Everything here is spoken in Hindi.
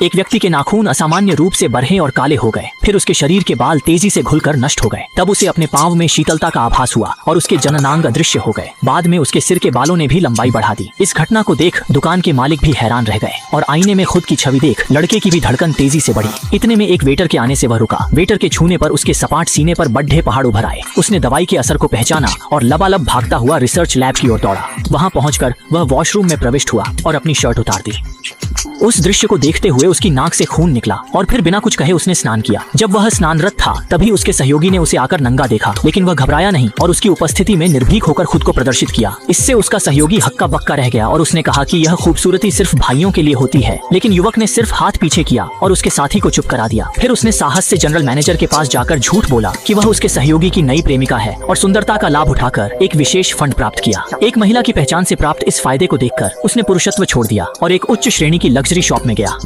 एक व्यक्ति के नाखून असामान्य रूप से बरहे और काले हो गए। फिर उसके शरीर के बाल तेजी से घुलकर नष्ट हो गए। तब उसे अपने पांव में शीतलता का आभास हुआ और उसके जननांग अदृश्य हो गए। बाद में उसके सिर के बालों ने भी लंबाई बढ़ा दी। इस घटना को देख दुकान के मालिक भी हैरान रह गए और आईने में खुद की छवि देख लड़के की भी धड़कन तेजी से बढ़ी। इतने में एक वेटर के आने से वह रुका। वेटर के छूने पर उसके सपाट सीने पर बड्ढे पहाड़ उभर आए। उसने दवाई के असर को पहचाना और लबालब भागता हुआ रिसर्च लैब की ओर दौड़ा। वहां पहुंचकर वह वॉशरूम में प्रविष्ट हुआ और अपनी शर्ट उतार दी। उस दृश्य को देखते हुए उसकी नाक से खून निकला और फिर बिना कुछ कहे उसने स्नान किया। जब वह स्नानरत था तभी उसके सहयोगी ने उसे आकर नंगा देखा, लेकिन वह घबराया नहीं और उसकी उपस्थिति में निर्भीक होकर खुद को प्रदर्शित किया। इससे उसका सहयोगी हक्का बक्का रह गया और उसने कहा कि यह खूबसूरती सिर्फ भाइयों के लिए होती है। लेकिन युवक ने सिर्फ हाथ पीछे किया और उसके साथी को चुप करा दिया। फिर उसने साहस से जनरल मैनेजर के पास जाकर झूठ बोला कि वह उसके सहयोगी की नई प्रेमिका है और सुंदरता का लाभ उठाकर एक विशेष फंड प्राप्त किया। एक महिला की पहचान से प्राप्त इस फायदे को देखकर उसने पुरुषत्व छोड़ दिया और एक उच्च श्रेणी की लग्जरी शॉप में गया।